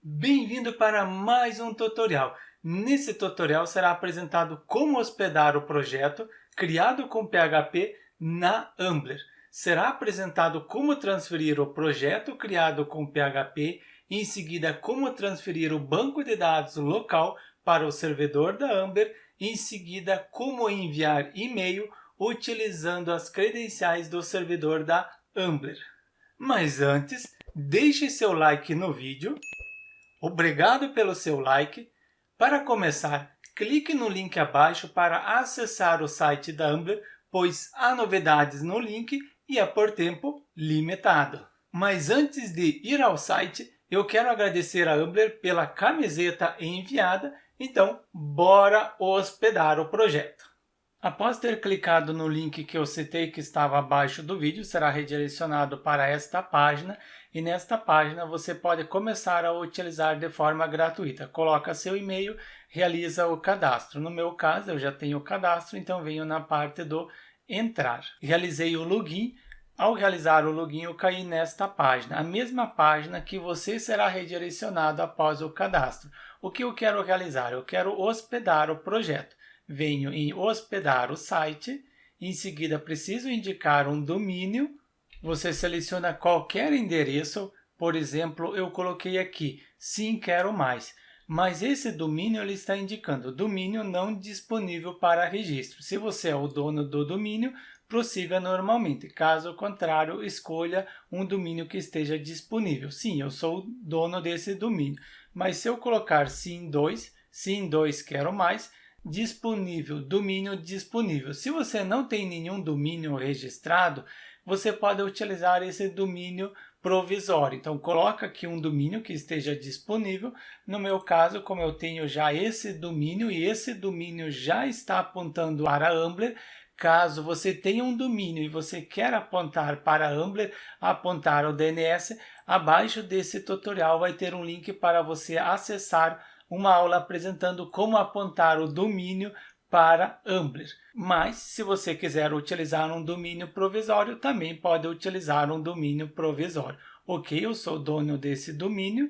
Bem-vindo para mais um tutorial. Nesse tutorial será apresentado como hospedar o projeto criado com PHP na Ambler. Será apresentado como transferir o projeto criado com PHP e em seguida como transferir o banco de dados local para o servidor da Ambler e em seguida como enviar e-mail utilizando as credenciais do servidor da Ambler. Mas antes, deixe seu like no vídeo. Obrigado pelo seu like. Para começar, clique no link abaixo para acessar o site da Ambler, pois há novidades no link e é por tempo limitado. Mas antes de ir ao site, eu quero agradecer a Ambler pela camiseta enviada, então bora hospedar o projeto. Após ter clicado no link que eu citei que estava abaixo do vídeo, será redirecionado para esta página e nesta página você pode começar a utilizar de forma gratuita. Coloca seu e-mail, realiza o cadastro. No meu caso, eu já tenho o cadastro, então venho na parte do entrar. Realizei o login. Ao realizar o login, eu caí nesta página, a mesma página que você será redirecionado após o cadastro. O que eu quero realizar? Eu quero hospedar o projeto. Venho em hospedar o site, em seguida preciso indicar um domínio, você seleciona qualquer endereço, por exemplo, eu coloquei aqui, sim, quero mais, mas esse domínio ele está indicando domínio não disponível para registro. Se você é o dono do domínio, prossiga normalmente, caso contrário, escolha um domínio que esteja disponível. Sim, eu sou o dono desse domínio, mas se eu colocar sim 2 quero mais, disponível, domínio disponível. Se você não tem nenhum domínio registrado, você pode utilizar esse domínio provisório. Então, coloca aqui um domínio que esteja disponível. No meu caso, como eu tenho já esse domínio e esse domínio já está apontando para a Ambler, caso você tenha um domínio e você quer apontar para a Ambler, apontar o DNS, abaixo desse tutorial vai ter um link para você acessar uma aula apresentando como apontar o domínio para Ambler. Mas, se você quiser utilizar um domínio provisório, também pode utilizar um domínio provisório. Ok, eu sou dono desse domínio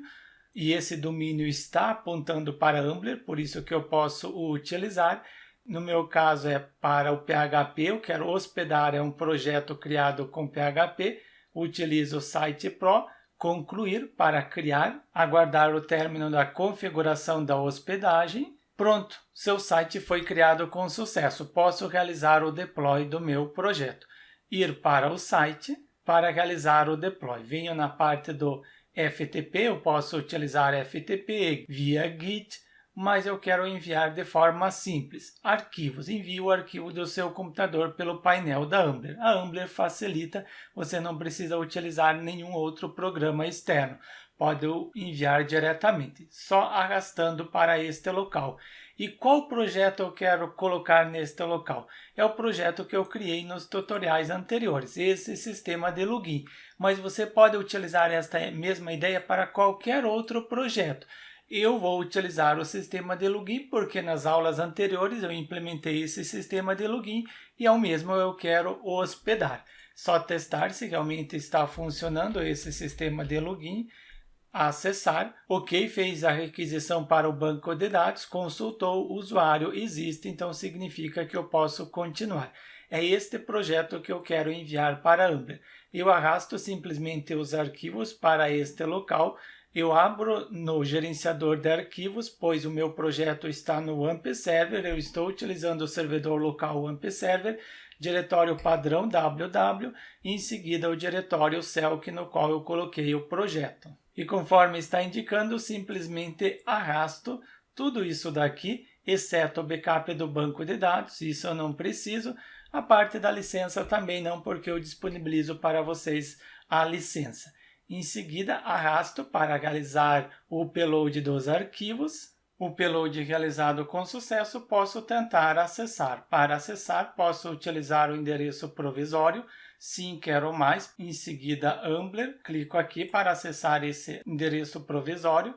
e esse domínio está apontando para Ambler, por isso que eu posso utilizar. No meu caso é para o PHP, eu quero hospedar, é um projeto criado com PHP, utilizo o Site Pro, concluir para criar, aguardar o término da configuração da hospedagem. Pronto, seu site foi criado com sucesso. Posso realizar o deploy do meu projeto. Ir para o site para realizar o deploy. Venho na parte do FTP, eu posso utilizar FTP via Git, mas eu quero enviar de forma simples. Arquivos. Envie o arquivo do seu computador pelo painel da Ambler. A Ambler facilita, você não precisa utilizar nenhum outro programa externo. Pode enviar diretamente, só arrastando para este local. E qual projeto eu quero colocar neste local? É o projeto que eu criei nos tutoriais anteriores, esse sistema de login. Mas você pode utilizar esta mesma ideia para qualquer outro projeto. Eu vou utilizar o sistema de login porque nas aulas anteriores eu implementei esse sistema de login e é o mesmo eu quero hospedar. Só testar se realmente está funcionando esse sistema de login, acessar, ok, fez a requisição para o banco de dados, consultou, o usuário existe, então significa que eu posso continuar. É este projeto que eu quero enviar para a Ambler. Eu arrasto simplesmente os arquivos para este local. Eu abro no gerenciador de arquivos, pois o meu projeto está no AMP Server, eu estou utilizando o servidor local AMP Server, diretório padrão www e em seguida o diretório Selk no qual eu coloquei o projeto. E conforme está indicando, simplesmente arrasto tudo isso daqui, exceto o backup do banco de dados, isso eu não preciso. A parte da licença também não, porque eu disponibilizo para vocês a licença. Em seguida, arrasto para realizar o upload dos arquivos. O upload realizado com sucesso, posso tentar acessar. Para acessar, posso utilizar o endereço provisório. Sim, quero mais. Em seguida, Ambler. Clico aqui para acessar esse endereço provisório.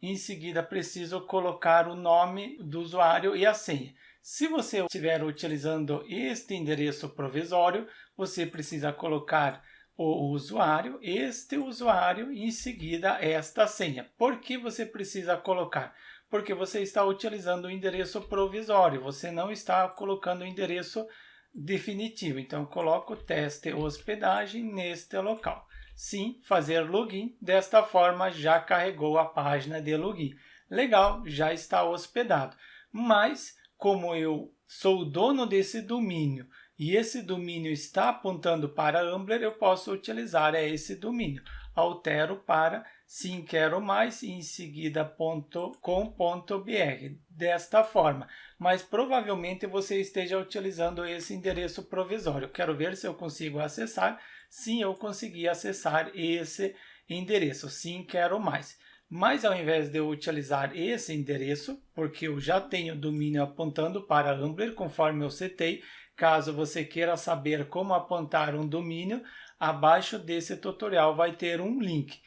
Em seguida, preciso colocar o nome do usuário e a senha. Se você estiver utilizando este endereço provisório, você precisa colocar o usuário, este usuário e em seguida esta senha. Por que você precisa colocar? Porque você está utilizando o endereço provisório, você não está colocando o endereço definitivo. Então, eu coloco teste hospedagem neste local. Sim, fazer login, desta forma já carregou a página de login. Legal, já está hospedado. Mas, como eu sou o dono desse domínio e esse domínio está apontando para Ambler, eu posso utilizar esse domínio. Altero para sim quero mais e em seguida .com.br, desta forma. Mas provavelmente você esteja utilizando esse endereço provisório. Quero ver se eu consigo acessar. Sim, eu consegui acessar esse endereço. Sim, quero mais. Mas ao invés de eu utilizar esse endereço, porque eu já tenho domínio apontando para Ambler, conforme eu setei, caso você queira saber como apontar um domínio, abaixo desse tutorial vai ter um link.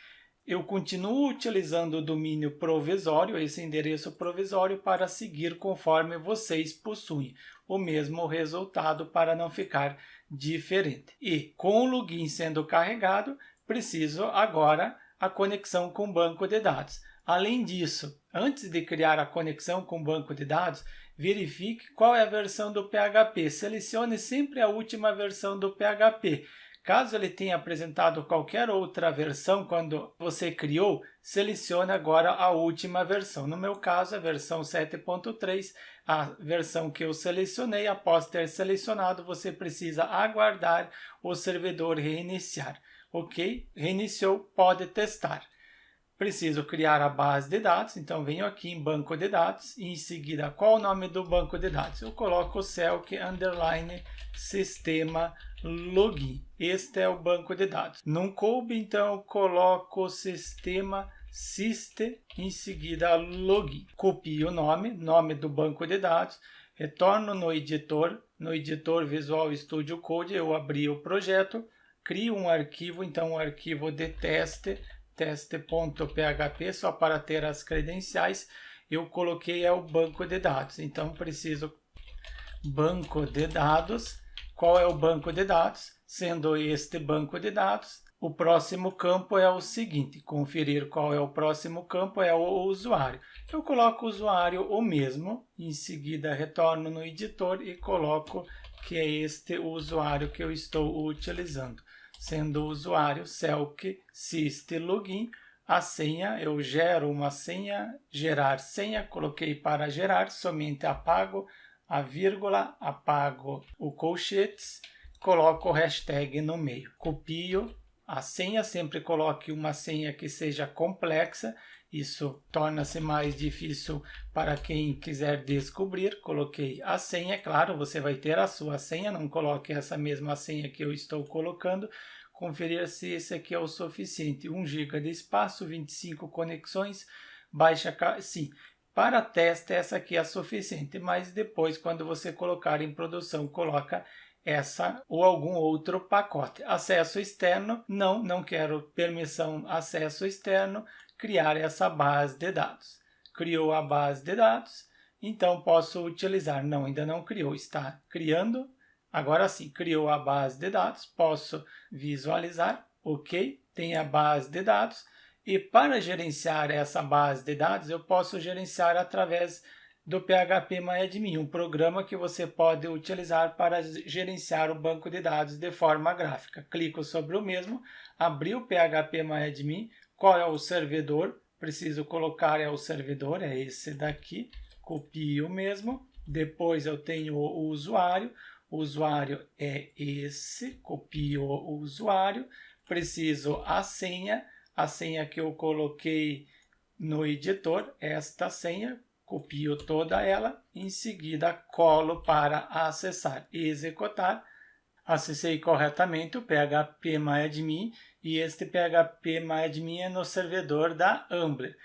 Eu continuo utilizando o domínio provisório, esse endereço provisório, para seguir conforme vocês possuem o mesmo resultado para não ficar diferente. E com o login sendo carregado, preciso agora a conexão com o banco de dados. Além disso, antes de criar a conexão com o banco de dados, verifique qual é a versão do PHP. Selecione sempre a última versão do PHP. Caso ele tenha apresentado qualquer outra versão quando você criou, selecione agora a última versão. No meu caso, a versão 7.3, a versão que eu selecionei. Após ter selecionado, você precisa aguardar o servidor reiniciar. Ok? Reiniciou, pode testar. Preciso criar a base de dados, então venho aqui em banco de dados e em seguida qual o nome do banco de dados? Eu coloco Selk _ sistema login. Este é o banco de dados. Não coube, então eu coloco sistema syste em seguida login. Copio o nome do banco de dados, retorno no editor Visual Studio Code, eu abri o projeto, crio um arquivo, então um arquivo de teste.php, só para ter as credenciais, eu coloquei o banco de dados. Então, preciso banco de dados. Qual é o banco de dados? Sendo este banco de dados, o próximo campo é o seguinte, conferir qual é o próximo campo, é o usuário. Eu coloco o usuário o mesmo, em seguida retorno no editor e coloco que é este o usuário que eu estou utilizando. Sendo o usuário Selk syst login, a senha, eu gero uma senha, gerar senha, coloquei para gerar, somente apago a vírgula, apago o colchetes, coloco o hashtag no meio. Copio a senha, sempre coloque uma senha que seja complexa, isso torna-se mais difícil para quem quiser descobrir. Coloquei a senha, claro, você vai ter a sua senha, não coloque essa mesma senha que eu estou colocando. Conferir se esse aqui é o suficiente. 1 GB de espaço, 25 conexões, baixa... Sim, para teste essa aqui é suficiente, mas depois quando você colocar em produção, coloca essa ou algum outro pacote. Acesso externo, não quero permissão acesso externo, criar essa base de dados. Criou a base de dados, então posso utilizar. Não, ainda não criou, está criando. Agora sim, criou a base de dados, posso visualizar, ok, tem a base de dados. E para gerenciar essa base de dados, eu posso gerenciar através do PHPMyAdmin, um programa que você pode utilizar para gerenciar o banco de dados de forma gráfica. Clico sobre o mesmo, abri o PHPMyAdmin, qual é o servidor? Preciso colocar o servidor, é esse daqui, copio o mesmo, depois eu tenho o usuário é esse, copio o usuário, preciso a senha que eu coloquei no editor, esta senha, copio toda ela, em seguida colo para acessar e executar. Acessei corretamente o PHPMyAdmin e este PHPMyAdmin é no servidor da Ambler.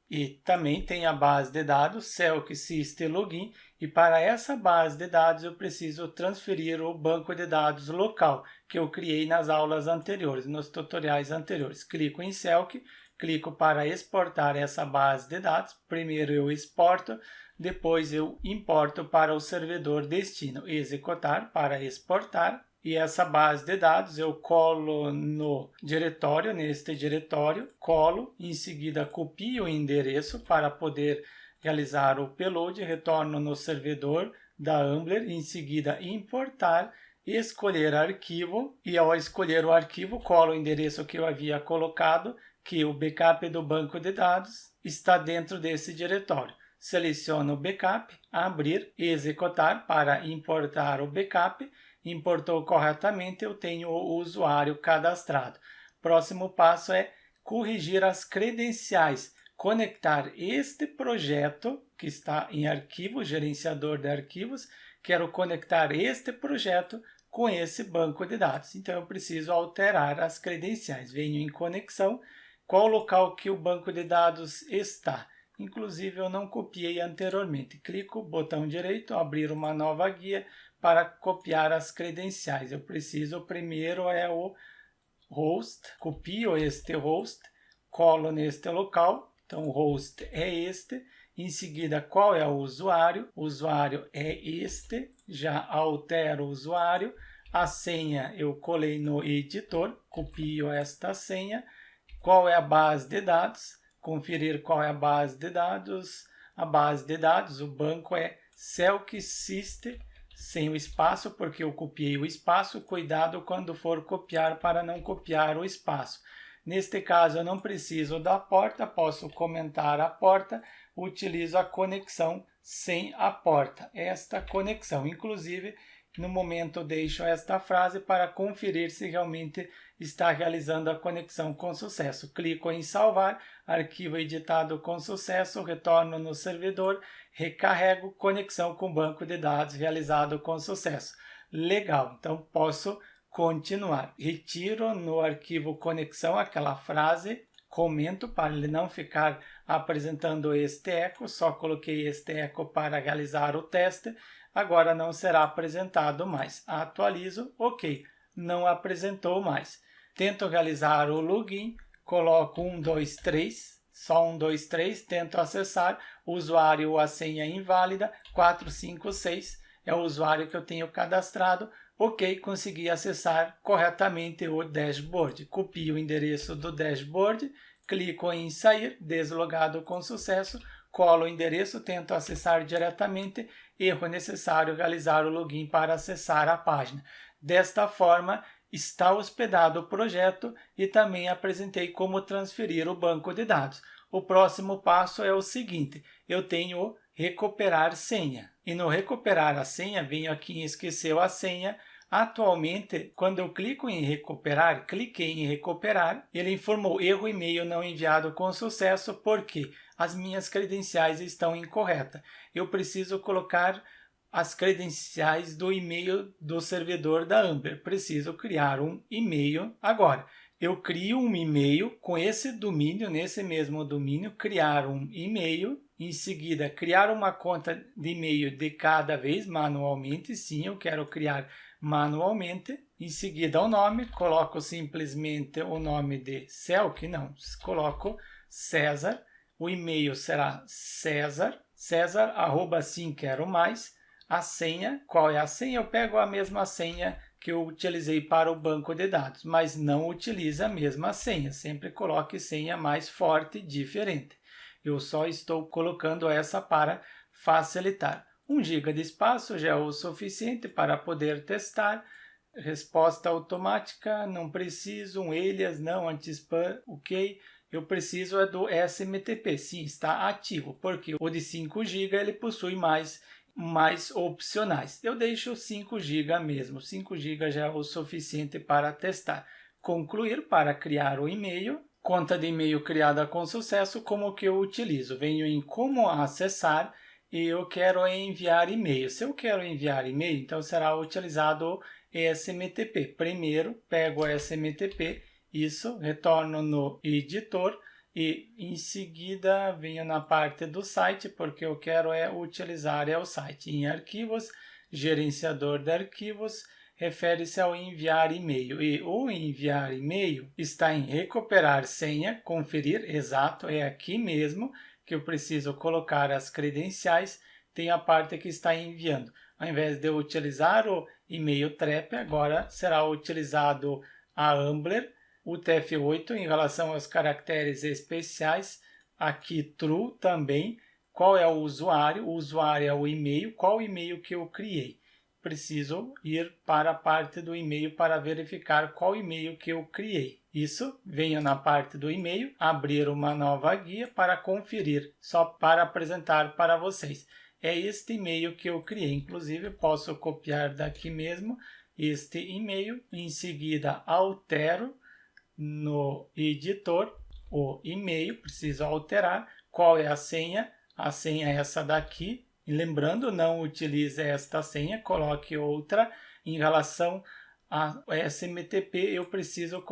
E também tem a base de dados Selk syst login, e para essa base de dados eu preciso transferir o banco de dados local que eu criei nas aulas anteriores, nos tutoriais anteriores. Clico em Selk, clico para exportar essa base de dados. Primeiro eu exporto, depois eu importo para o servidor destino. Executar para exportar e essa base de dados eu colo no diretório, neste diretório, colo, em seguida copio o endereço para poder realizar o upload, retorno no servidor da Ambler, em seguida importar, escolher arquivo e ao escolher o arquivo colo o endereço que eu havia colocado, que o backup do banco de dados está dentro desse diretório. Seleciono o backup, abrir e executar para importar o backup. Importou corretamente, eu tenho o usuário cadastrado. Próximo passo é corrigir as credenciais, conectar este projeto que está em arquivo, gerenciador de arquivos, quero conectar este projeto com esse banco de dados. Então eu preciso alterar as credenciais. Venho em conexão, qual local que o banco de dados está. Inclusive eu não copiei anteriormente. Clico, botão direito, abrir uma nova guia para copiar as credenciais. Eu preciso, primeiro é o host, copio este host, colo neste local, então o host é este, em seguida qual é o usuário é este, já altero o usuário, a senha eu colei no editor, copio esta senha, qual é a base de dados, conferir qual é a base de dados, o banco é Celc System, sem o espaço, porque eu copiei o espaço, cuidado quando for copiar para não copiar o espaço. Neste caso eu não preciso da porta, posso comentar a porta, utilizo a conexão sem a porta, esta conexão. Inclusive, no momento deixo esta frase para conferir se realmente está realizando a conexão com sucesso. Clico em salvar, arquivo editado com sucesso, retorno no servidor, recarrego, conexão com banco de dados realizado com sucesso. Legal, então posso continuar. Retiro no arquivo conexão aquela frase, comento para ele não ficar apresentando este eco, só coloquei este eco para realizar o teste, agora não será apresentado mais. Atualizo, ok, não apresentou mais. Tento realizar o login, coloco 1, 2, 3, só 1, 2, 3, tento acessar, usuário ou a senha inválida, 4, 5, 6, é o usuário que eu tenho cadastrado, ok, consegui acessar corretamente o dashboard. Copio o endereço do dashboard, clico em sair, deslogado com sucesso, colo o endereço, tento acessar diretamente, erro necessário realizar o login para acessar a página. Desta forma, está hospedado o projeto e também apresentei como transferir o banco de dados. O próximo passo é o seguinte, eu tenho recuperar senha. E no recuperar a senha, venho aqui em esqueceu a senha. Atualmente, quando eu clico em recuperar, cliquei em recuperar, ele informou erro e-mail não enviado com sucesso porque as minhas credenciais estão incorretas. Eu preciso colocar as credenciais do e-mail do servidor da Ambler. Preciso criar um e-mail agora. Eu crio um e-mail com esse domínio, nesse mesmo domínio, criar um e-mail, em seguida criar uma conta de e-mail de cada vez manualmente, sim, eu quero criar manualmente, em seguida o nome, coloco simplesmente o nome de Celc, não, coloco César, o e-mail será César, arroba sim quero mais, a senha, qual é a senha? Eu pego a mesma senha que eu utilizei para o banco de dados, mas não utilize a mesma senha, sempre coloque senha mais forte e diferente. Eu só estou colocando essa para facilitar. 1 GB de espaço já é o suficiente para poder testar. Resposta automática, não preciso, um alias, não, anti-spam, ok. Eu preciso é do SMTP, sim, está ativo, porque o de 5 GB ele possui mais opcionais. Eu deixo 5 GB mesmo, 5 GB já é o suficiente para testar. Concluir para criar o e-mail. Conta de e-mail criada com sucesso, como que eu utilizo? Venho em como acessar e eu quero enviar e-mail. Se eu quero enviar e-mail, então será utilizado o SMTP. Primeiro, pego o SMTP, isso, retorno no editor e em seguida venho na parte do site, porque eu quero utilizar o site. Em arquivos, gerenciador de arquivos, refere-se ao enviar e-mail. E o enviar e-mail está em recuperar senha, conferir, exato, é aqui mesmo que eu preciso colocar as credenciais. tem a parte que está enviando. Ao invés de eu utilizar o e-mail trap, agora será utilizado a Ambler, o TF8 em relação aos caracteres especiais, aqui true também. Qual é o usuário? O usuário é o e-mail. Qual e-mail que eu criei? Preciso ir para a parte do e-mail para verificar qual e-mail que eu criei. Isso, venho na parte do e-mail, abrir uma nova guia para conferir, só para apresentar para vocês. É este e-mail que eu criei, inclusive posso copiar daqui mesmo este e-mail, em seguida altero no editor o e-mail, preciso alterar, qual é a senha é essa daqui. E lembrando, não utilize esta senha, coloque outra. Em relação a SMTP, eu preciso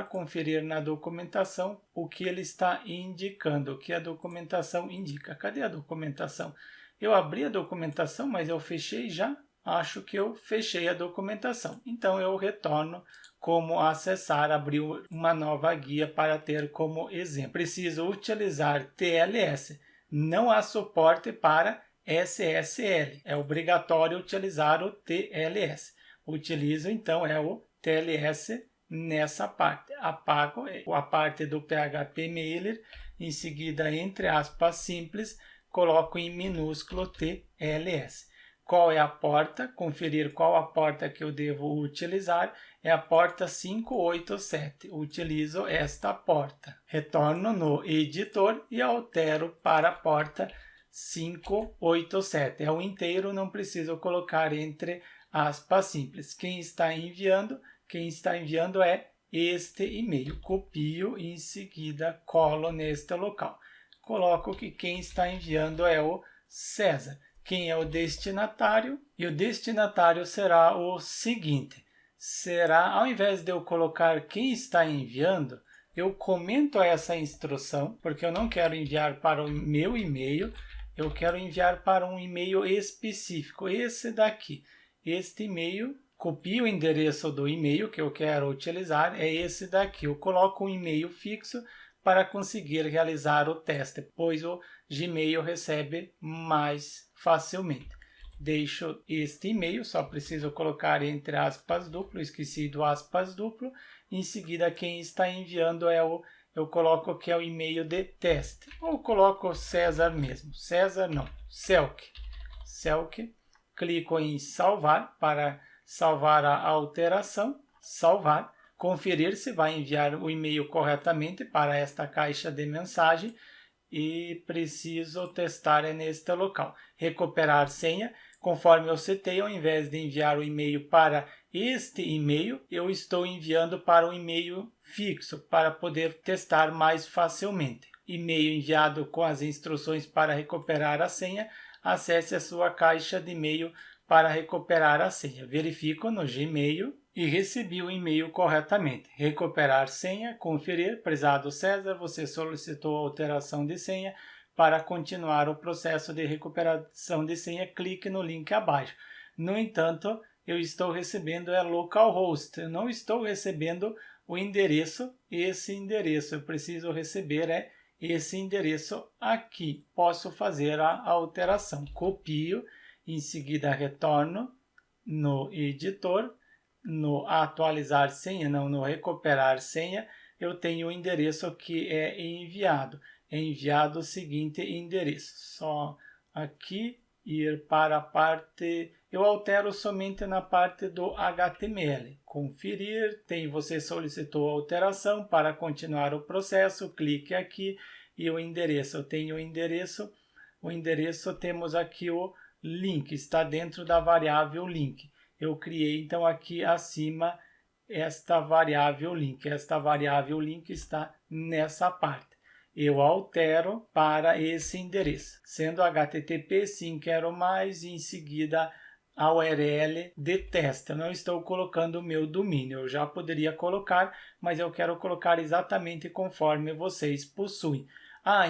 conferir na documentação o que ele está indicando, o que a documentação indica. Cadê a documentação? Eu abri a documentação, mas eu fechei já. Acho que eu fechei a documentação. Então, eu retorno como acessar, abrir uma nova guia para ter como exemplo. Preciso utilizar TLS. Não há suporte para SSL. É obrigatório utilizar o TLS. Utilizo então o TLS nessa parte. Apago a parte do PHP Mailer, em seguida, entre aspas simples, coloco em minúsculo TLS. Qual é a porta? Conferir qual a porta que eu devo utilizar. É a porta 587. Utilizo esta porta. Retorno no editor e altero para a porta 587. É o inteiro, não preciso colocar entre aspas simples. Quem está enviando é este e-mail. Copio e em seguida colo neste local. Coloco que quem está enviando é o César. Quem é o destinatário? E o destinatário será o seguinte. Ao invés de eu colocar quem está enviando, eu comento essa instrução, porque eu não quero enviar para o meu e-mail, eu quero enviar para um e-mail específico, esse daqui. Este e-mail, copio o endereço do e-mail que eu quero utilizar, é esse daqui. Eu coloco um e-mail fixo para conseguir realizar o teste, pois o Gmail recebe mais facilmente. Deixo este e-mail, só preciso colocar entre aspas duplo, esqueci do aspas duplo. Em seguida, quem está enviando eu coloco que é o e-mail de teste. Ou coloco César mesmo. César não, Selk. Clico em salvar para salvar a alteração. Salvar. Conferir se vai enviar o e-mail corretamente para esta caixa de mensagem. E preciso testar neste local. Recuperar senha. Conforme eu citei, ao invés de enviar o e-mail para este e-mail, eu estou enviando para um e-mail fixo para poder testar mais facilmente. E-mail enviado com as instruções para recuperar a senha. Acesse a sua caixa de e-mail para recuperar a senha. Verifico no Gmail e recebi o e-mail corretamente. Recuperar senha, conferir. Prezado César, você solicitou alteração de senha. Para continuar o processo de recuperação de senha, clique no link abaixo. No entanto, eu estou recebendo localhost. Eu não estou recebendo o endereço, esse endereço. Eu preciso receber esse endereço aqui. Posso fazer a alteração. Copio, em seguida retorno no editor, no atualizar senha, não, no recuperar senha, eu tenho o endereço que é enviado. É enviado o seguinte endereço. Só aqui ir para a parte... Eu altero somente na parte do HTML. Conferir, você solicitou alteração. Para continuar o processo, clique aqui e o endereço. Eu tenho o endereço temos aqui o link, está dentro da variável link. Eu criei então aqui acima esta variável link. Esta variável link está nessa parte. Eu altero para esse endereço, sendo HTTP, sim, quero mais, e em seguida a URL de teste. Eu não estou colocando o meu domínio, eu já poderia colocar, mas eu quero colocar exatamente conforme vocês possuem.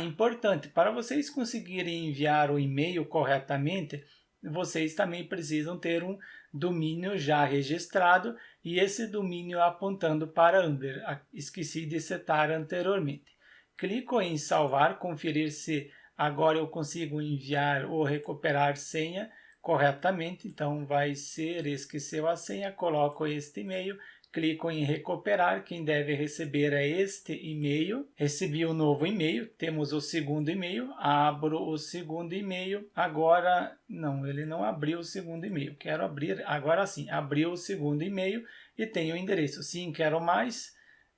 Importante, para vocês conseguirem enviar o e-mail corretamente, vocês também precisam ter um domínio já registrado e esse domínio apontando para Ambler. Esqueci de setar anteriormente. Clico em salvar, conferir se agora eu consigo enviar ou recuperar senha corretamente, então vai ser esqueceu a senha, coloco este e-mail, clico em recuperar, quem deve receber é este e-mail, recebi o novo e-mail, temos o segundo e-mail, abro o segundo e-mail, agora, não, ele não abriu o segundo e-mail, quero abrir, agora sim, abriu o segundo e-mail e tenho o endereço, sim, quero mais,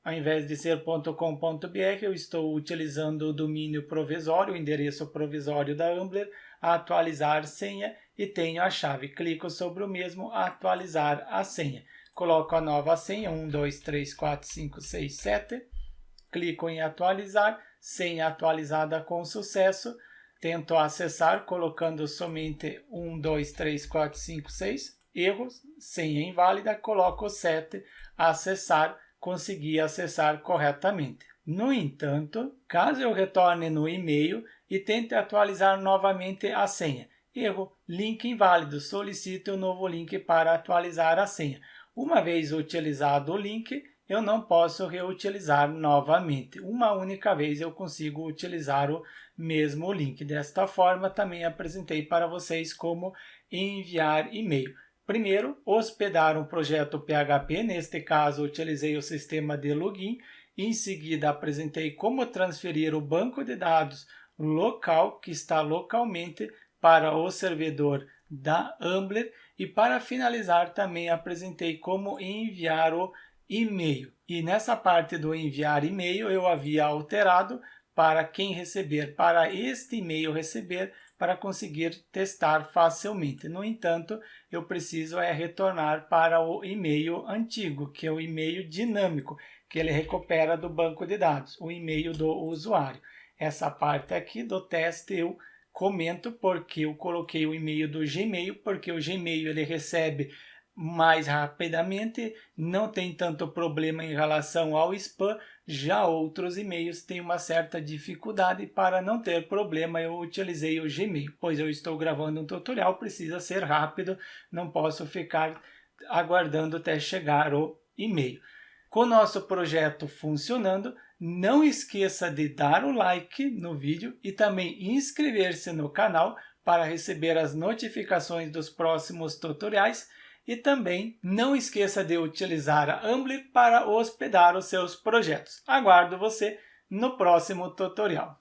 ao invés de ser .com.br, eu estou utilizando o domínio provisório, o endereço provisório da Ambler, atualizar senha e tenho a chave. Clico sobre o mesmo, atualizar a senha. Coloco a nova senha, 1, 2, 3, 4, 5, 6, 7. Clico em atualizar, senha atualizada com sucesso. Tento acessar colocando somente 1, 2, 3, 4, 5, 6. Erros, senha inválida, coloco 7, acessar, consegui acessar corretamente. No entanto, caso eu retorne no e-mail e tente atualizar novamente a senha, erro, link inválido, solicite um novo link para atualizar a senha. Uma vez utilizado o link, eu não posso reutilizar novamente. Uma única vez eu consigo utilizar o mesmo link. Desta forma, também apresentei para vocês como enviar e-mail. Primeiro, hospedar um projeto PHP, neste caso utilizei o sistema de login, em seguida apresentei como transferir o banco de dados local, que está localmente, para o servidor da Ambler, e para finalizar também apresentei como enviar o e-mail. E nessa parte do enviar e-mail eu havia alterado para quem receber, para este e-mail receber, para conseguir testar facilmente. No entanto, eu preciso retornar para o e-mail antigo, que é o e-mail dinâmico, que ele recupera do banco de dados, o e-mail do usuário. Essa parte aqui do teste eu comento porque eu coloquei o e-mail do Gmail, porque o Gmail ele recebe mais rapidamente, não tem tanto problema em relação ao spam, já outros e-mails têm uma certa dificuldade. Para não ter problema eu utilizei o Gmail, pois eu estou gravando um tutorial, precisa ser rápido, não posso ficar aguardando até chegar o e-mail. Com o nosso projeto funcionando, não esqueça de dar o like no vídeo e também inscrever-se no canal para receber as notificações dos próximos tutoriais. E também não esqueça de utilizar a Ambler para hospedar os seus projetos. Aguardo você no próximo tutorial.